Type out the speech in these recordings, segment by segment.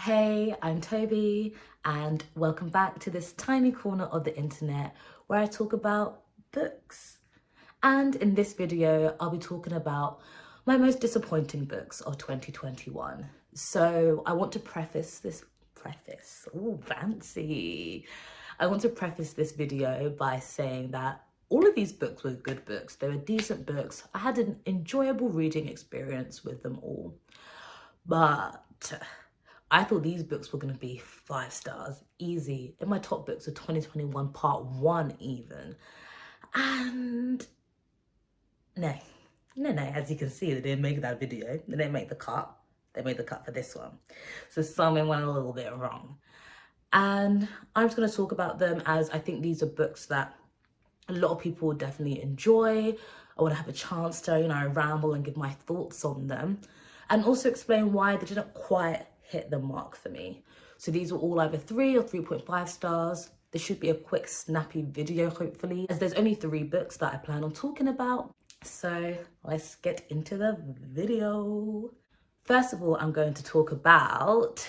Hey, I'm Tobi, and welcome back to this tiny corner of the internet where I talk about books. And in this video, I'll be talking about my most disappointing books of 2021. So I want to ooh, fancy. I want to preface this video by saying that all of these books were good books. They were decent books. I had an enjoyable reading experience with them all. But I thought these books were going to be 5 stars, easy, in my top books of 2021, part 1 even. And no, as you can see, they didn't make that video. They didn't make the cut. They made the cut for this one. So something went a little bit wrong. And I'm just going to talk about them as I think these are books that a lot of people will definitely enjoy. I want to have a chance to, ramble and give my thoughts on them. And also explain why they didn't quite hit the mark for me. So these were all either 3 or 3.5 stars. This should be a quick, snappy video, hopefully, as there's only 3 books that I plan on talking about. So let's get into the video. First of all, I'm going to talk about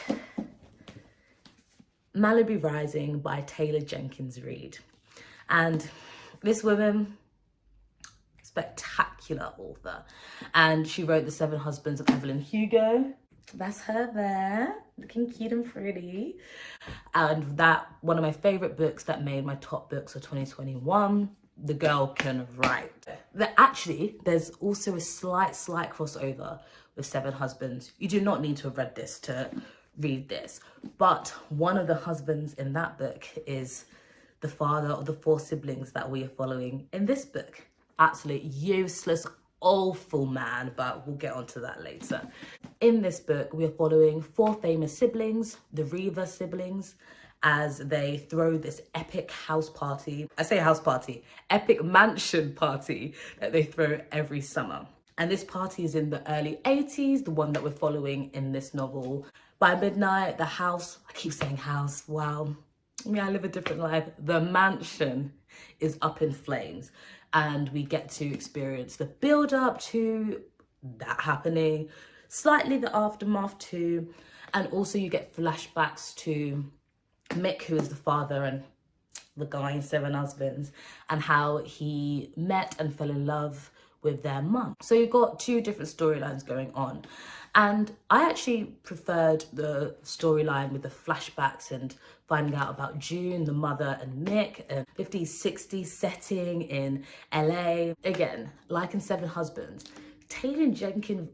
Malibu Rising by Taylor Jenkins Reid. And this woman, spectacular author. And she wrote The 7 Husbands of Evelyn Hugo. That's her there, looking cute and pretty. And that, one of my favorite books that made my top books of 2021. The girl can write. There's also a slight crossover with 7 Husbands. You do not need to have read this to read this. But one of the husbands in that book is the father of the 4 siblings that we are following in this book. Absolute useless, awful man, but we'll get onto that later. In this book, we are following 4 famous siblings, the Reaver siblings, as they throw this epic house party. I say house party, epic mansion party that they throw every summer. And this party is in the early 80s, the one that we're following in this novel. By midnight, the house, I keep saying house, wow. I live a different life. The mansion is up in flames. And we get to experience the build up to that happening, slightly the aftermath too. And also you get flashbacks to Mick, who is the father and the guy in 7 Husbands, and how he met and fell in love with their mum. So you've got 2 different storylines going on. And I actually preferred the storyline with the flashbacks and finding out about June, the mother, and Mick, a 50s, 60s setting in LA. Again, like in 7 Husbands, Taylor Jenkins,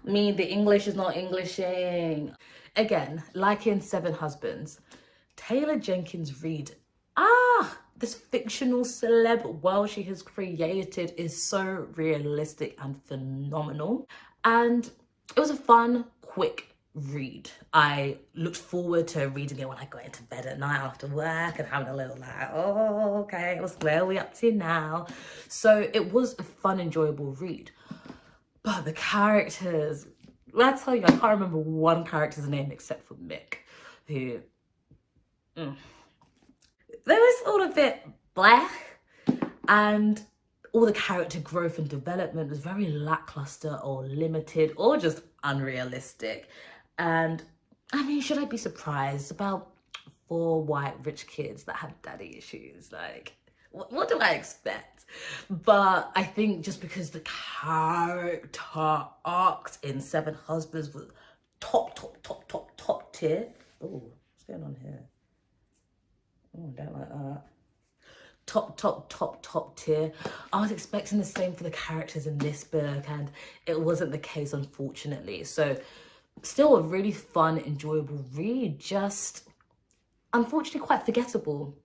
the English is not Englishing. Again, like in 7 Husbands, Taylor Jenkins Reid, this fictional celeb world she has created is so realistic and phenomenal. And it was a fun, quick read. I looked forward to reading it when I got into bed at night after work and having a little okay, where are we up to now? So it was a fun, enjoyable read. But the characters, when I tell you, I can't remember one character's name except for Mick, who, they were sort of a bit blah, and all the character growth and development was very lackluster or limited or just unrealistic. And should I be surprised about 4 white rich kids that have daddy issues? Like, what do I expect? But I think just because the character arcs in 7 Husbands was top tier. Oh, what's going on here? Oh, I don't like that. Top tier. I was expecting the same for the characters in this book, and it wasn't the case, unfortunately. So still a really fun, enjoyable read, just unfortunately quite forgettable.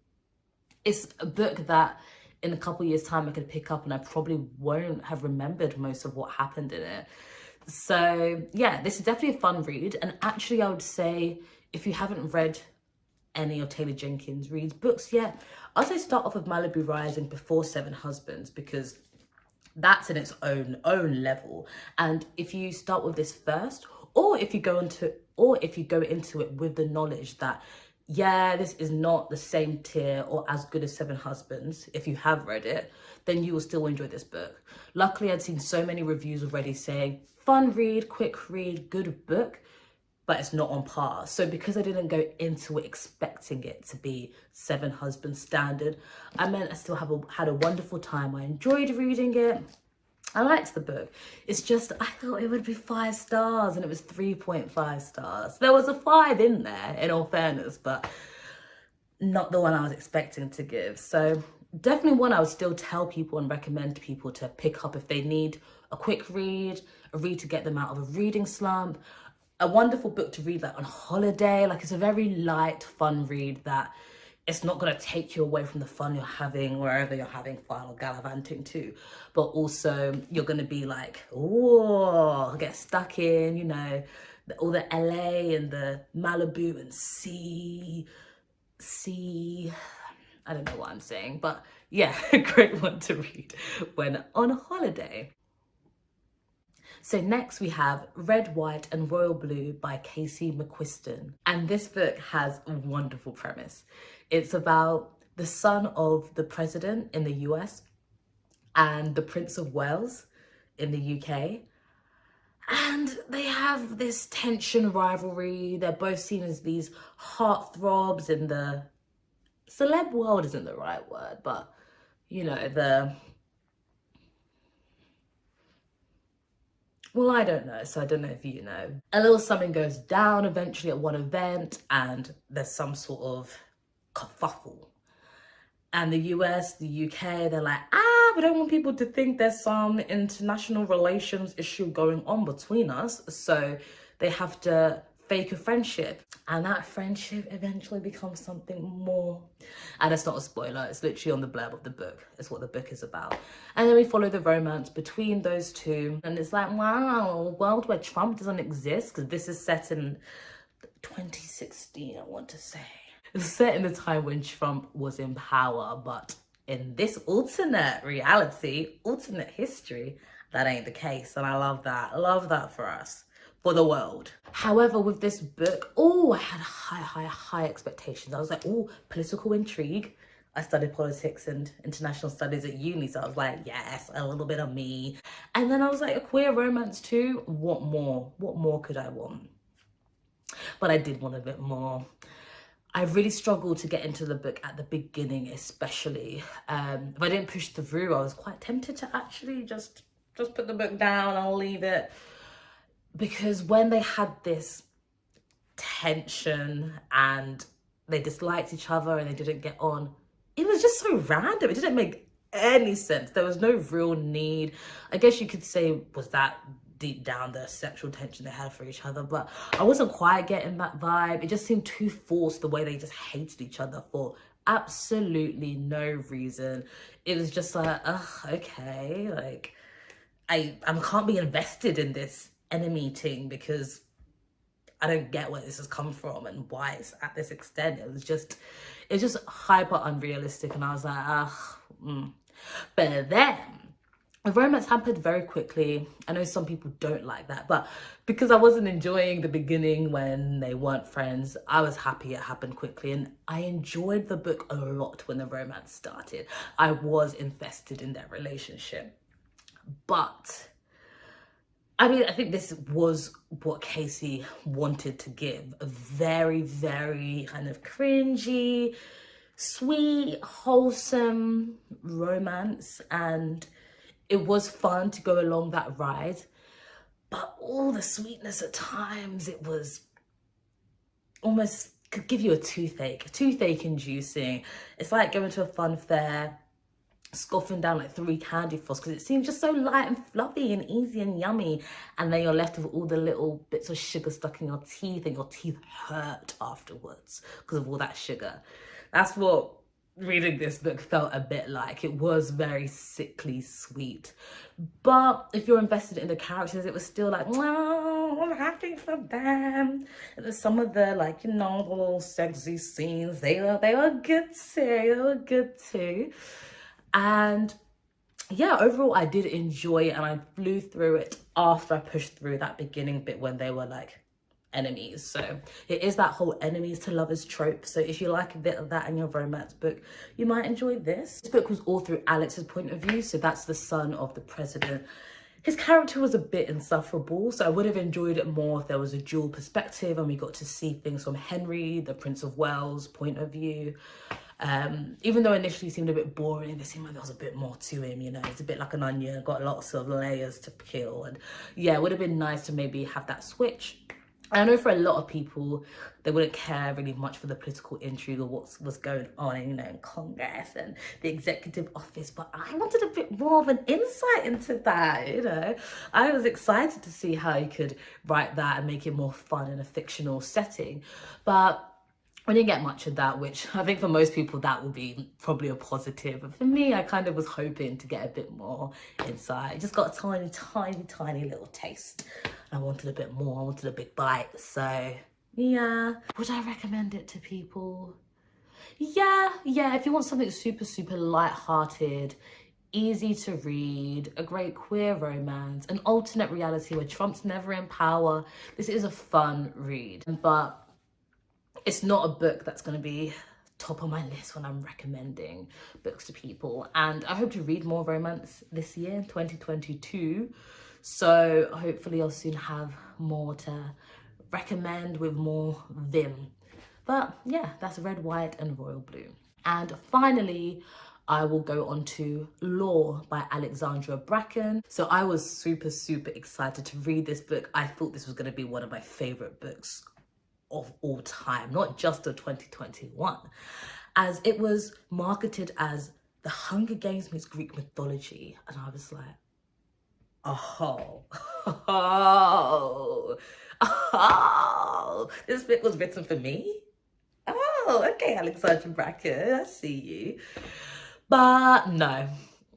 It's a book that in a couple years' time I could pick up and I probably won't have remembered most of what happened in it. So yeah, this is definitely a fun read. And actually I would say, if you haven't read any of Taylor Jenkins Reid's books yet, I'd say start off with Malibu Rising before 7 Husbands, because that's in its own level. And if you start with this first, or if you go into it with the knowledge that, yeah, this is not the same tier or as good as 7 Husbands, if you have read it, then you will still enjoy this book. Luckily, I'd seen so many reviews already saying, fun read, quick read, good book. but it's not on par. So because I didn't go into it expecting it to be Seven Husbands standard, I meant I still had a wonderful time. I enjoyed reading it. I liked the book. It's just, I thought it would be 5 stars and it was 3.5 stars. There was a 5 in there, in all fairness, but not the one I was expecting to give. So definitely one I would still tell people and recommend people to pick up if they need a quick read, a read to get them out of a reading slump, a wonderful book to read like on holiday. Like, it's a very light, fun read that it's not going to take you away from the fun you're having wherever you're having fun or gallivanting to, but also you're going to be like, oh, get stuck in, you know, all the LA and the Malibu and sea, I don't know what I'm saying, but yeah, a great one to read when on holiday. So next we have Red, White and Royal Blue by Casey McQuiston. And this book has a wonderful premise. It's about the son of the president in the US and the Prince of Wales in the UK. And they have this tension rivalry. They're both seen as these heartthrobs in the celeb world isn't the right word, but you know, well, I don't know, so I don't know if you know. A little something goes down eventually at one event and there's some sort of kerfuffle. And the US, the UK, they're like, we don't want people to think there's some international relations issue going on between us. So they have to fake a friendship. And that friendship eventually becomes something more. And it's not a spoiler, it's literally on the blurb of the book. It's what the book is about. And then we follow the romance between those two. And it's like, wow, a world where Trump doesn't exist, because this is set in 2016, I want to say. It's set in the time when Trump was in power, but in this alternate reality, alternate history, that ain't the case. And I love that. I love that for us, for the world. However, with this book, I had high expectations. I was like, political intrigue. I studied politics and international studies at uni, so I was like, yes, a little bit of me. And then I was like, a queer romance too? What more? What more could I want? But I did want a bit more. I really struggled to get into the book at the beginning, especially. If I didn't push through, I was quite tempted to actually just put the book down and leave it. Because when they had this tension and they disliked each other and they didn't get on, it was just so random. It didn't make any sense. There was no real need. I guess you could say, was that deep down the sexual tension they had for each other, but I wasn't quite getting that vibe. It just seemed too forced, the way they just hated each other for absolutely no reason. It was just like, okay, like I can't be invested in this enemy thing because I don't get where this has come from and why it's at this extent. It's just hyper unrealistic, and I was like, But then the romance happened very quickly. I know some people don't like that, but because I wasn't enjoying the beginning when they weren't friends, I was happy it happened quickly. And I enjoyed the book a lot when the romance started. I was invested in their relationship. But I mean, I think this was what Casey wanted to give. A very, very kind of cringy, sweet, wholesome romance. And it was fun to go along that ride, but all the sweetness at times, it was almost, could give you a toothache inducing. It's like going to a fun fair, scoffing down like 3 candy floss because it seems just so light and fluffy and easy and yummy, and then you're left with all the little bits of sugar stuck in your teeth and your teeth hurt afterwards because of all that sugar. That's what reading this book felt a bit like. It was very sickly sweet, but if you're invested in the characters, it was still like, wow, I'm happy for them. And there's some of the, like, you know, the little sexy scenes, they were good too. And yeah, overall I did enjoy it, and I flew through it after I pushed through that beginning bit when they were like enemies. So it is that whole enemies to lovers trope. So if you like a bit of that in your romance book, you might enjoy this. This book was all through Alex's point of view. So that's the son of the president. his character was a bit insufferable, so I would have enjoyed it more if there was a dual perspective and we got to see things from Henry, the Prince of Wales point of view. Even though initially he seemed a bit boring, it seemed like there was a bit more to him, you know. It's a bit like an onion, got lots of layers to peel. And yeah, it would have been nice to maybe have that switch. I know for a lot of people, they wouldn't care really much for the political intrigue or what's going on, you know, in Congress and the executive office, but I wanted a bit more of an insight into that, you know. I was excited to see how you could write that and make it more fun in a fictional setting, but I didn't get much of that, which I think for most people that will be probably a positive. But for me, I kind of was hoping to get a bit more insight. Just got a tiny little taste. I wanted a bit more, I wanted a big bite. So yeah, would I recommend it to people? Yeah, if you want something super light-hearted, easy to read, a great queer romance, an alternate reality where Trump's never in power, this is a fun read. But it's not a book that's going to be top of my list when I'm recommending books to people. And I hope to read more romance this year, 2022. So hopefully I'll soon have more to recommend with more vim. But yeah, that's Red, White and Royal Blue. And finally, I will go on to Law by Alexandra Bracken. So I was super excited to read this book. I thought this was going to be one of my favorite books of all time, not just of 2021, as it was marketed as The Hunger Games meets Greek mythology. And I was like, this book was written for me? Oh, okay, Alexandra Bracken, I see you. But no,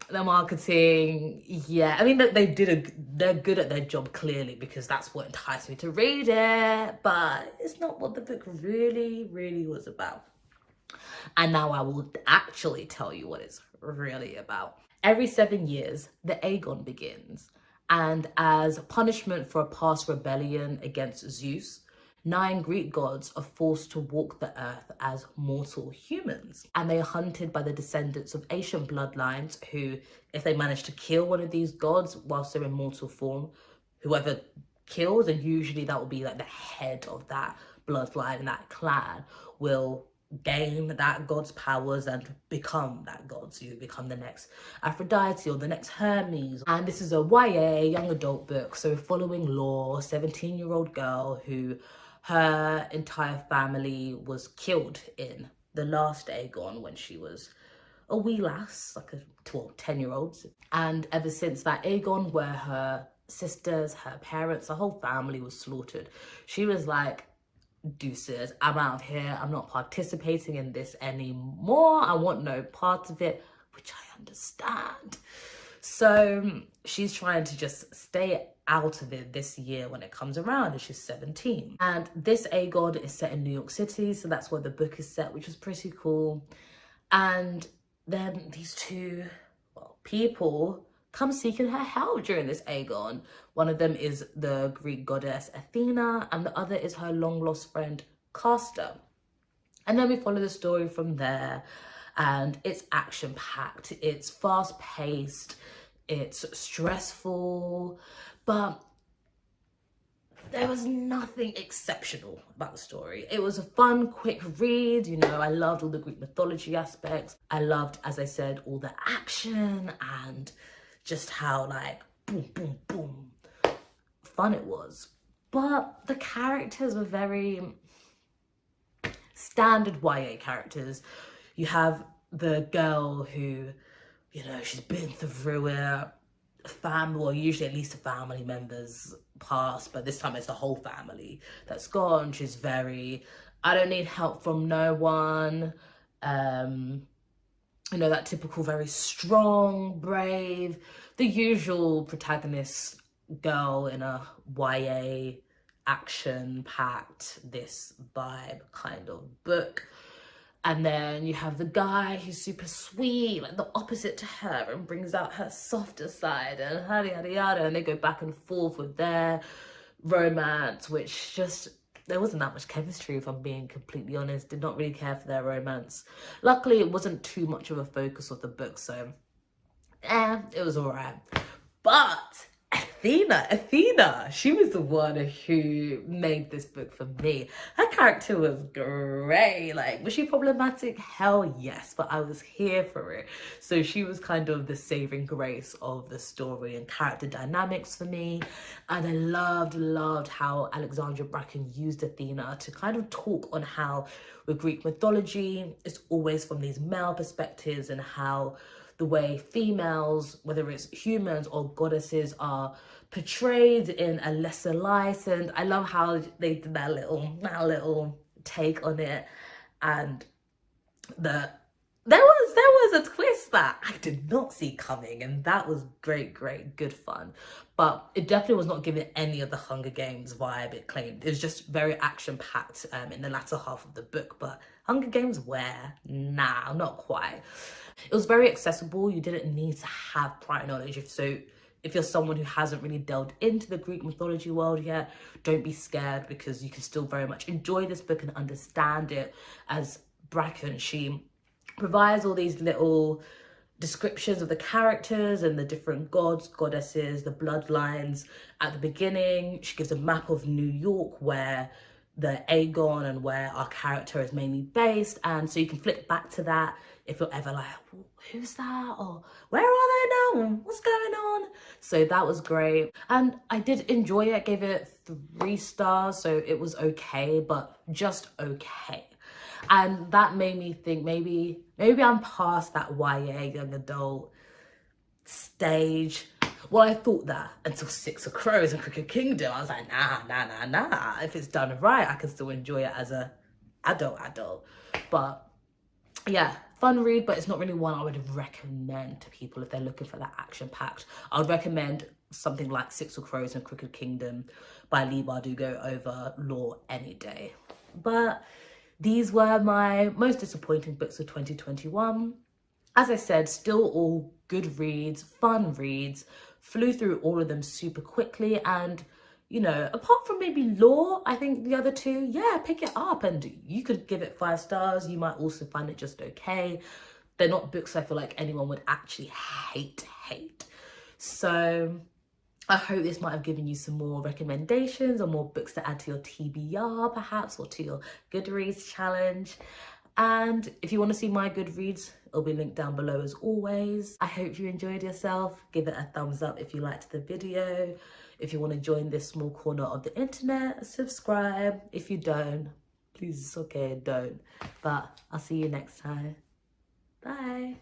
the marketing, yeah, I mean, they're good at their job clearly, because that's what enticed me to read it, but it's not what the book really was about. And now I will actually tell you what it's really about. Every 7 years, the Aegon begins, and as punishment for a past rebellion against Zeus, 9 Greek gods are forced to walk the earth as mortal humans, and they are hunted by the descendants of ancient bloodlines who, if they manage to kill one of these gods whilst they're in mortal form, whoever kills, and usually that will be like the head of that bloodline and that clan, will gain that god's powers and become that god. So you become the next Aphrodite or the next Hermes. And this is a YA, young adult book, so following Law, a 17-year-old girl who her entire family was killed in the last Aegon when she was a wee lass, like a 10-year-old. And ever since that Aegon, where her sisters, her parents, her whole family was slaughtered, she was like, deuces, I'm out of here, I'm not participating in this anymore, I want no part of it, which I understand. So she's trying to just stay out of it this year when it comes around, and she's 17. And this Aegon is set in New York City, so that's where the book is set, which was pretty cool. And then these two, well, people come seeking her help during this Aegon. One of them is the Greek goddess Athena, and the other is her long-lost friend Castor. And then we follow the story from there, and it's action-packed, it's fast-paced, it's stressful, but there was nothing exceptional about the story. It was a fun, quick read. You know, I loved all the Greek mythology aspects. I loved, as I said, all the action and just how, like, boom, fun it was. But the characters were very standard YA characters. You have the girl who, you know, she's been through it, family, or usually at least a family member's passed, but this time it's the whole family that's gone. She's very, I don't need help from no one. You know, that typical very strong, brave, the usual protagonist girl in a YA action-packed, this vibe kind of book. And then you have the guy who's super sweet, like the opposite to her, and brings out her softer side, and yada, and they go back and forth with their romance, which just, there wasn't that much chemistry, if I'm being completely honest. Did not really care for their romance. Luckily, it wasn't too much of a focus of the book, so it was all right. But Athena, she was the one who made this book for me. Her character was great. Like, was she problematic? Hell yes, but I was here for it. So she was kind of the saving grace of the story and character dynamics for me. And I loved how Alexandra Bracken used Athena to kind of talk on how with Greek mythology, it's always from these male perspectives, and how the way females, whether it's humans or goddesses, are portrayed in a lesser light. And I love how they did that little take on it. And there was a twist that I did not see coming, and that was great, good fun. But it definitely was not giving any of the Hunger Games vibe it claimed. It was just very action-packed in the latter half of the book. But Hunger Games where? Nah, not quite. It was very accessible. You didn't need to have prior knowledge. If you're someone who hasn't really delved into the Greek mythology world yet, don't be scared, because you can still very much enjoy this book and understand it. As Bracken, she provides all these little descriptions of the characters and the different gods, goddesses, the bloodlines. At the beginning, she gives a map of New York where the Aegon and where our character is mainly based, and so you can flip back to that if you're ever like, who's that, or where are they now, what's going on? So that was great, and I did enjoy it. I gave it 3 stars, so it was okay, but just okay. And that made me think maybe I'm past that YA young adult stage. Well, I thought that until 6 of Crows and Crooked Kingdom. I was like, nah. If it's done right, I can still enjoy it as a adult. But yeah, fun read, but it's not really one I would recommend to people if they're looking for that action-packed. I would recommend something like 6 of Crows and Crooked Kingdom by Leigh Bardugo over Law any day. But these were my most disappointing books of 2021. As I said, still all good reads, fun reads, flew through all of them super quickly. And, you know, apart from maybe Law, I think the other 2, yeah, pick it up and you could give it 5 stars. You might also find it just okay. They're not books I feel like anyone would actually hate. So I hope this might have given you some more recommendations or more books to add to your TBR perhaps, or to your Goodreads challenge. And if you want to see my Goodreads, it'll be linked down below as always. I hope you enjoyed yourself. Give it a thumbs up if you liked the video. If you want to join this small corner of the internet, subscribe. If you don't, please, it's okay, don't. But I'll see you next time. Bye.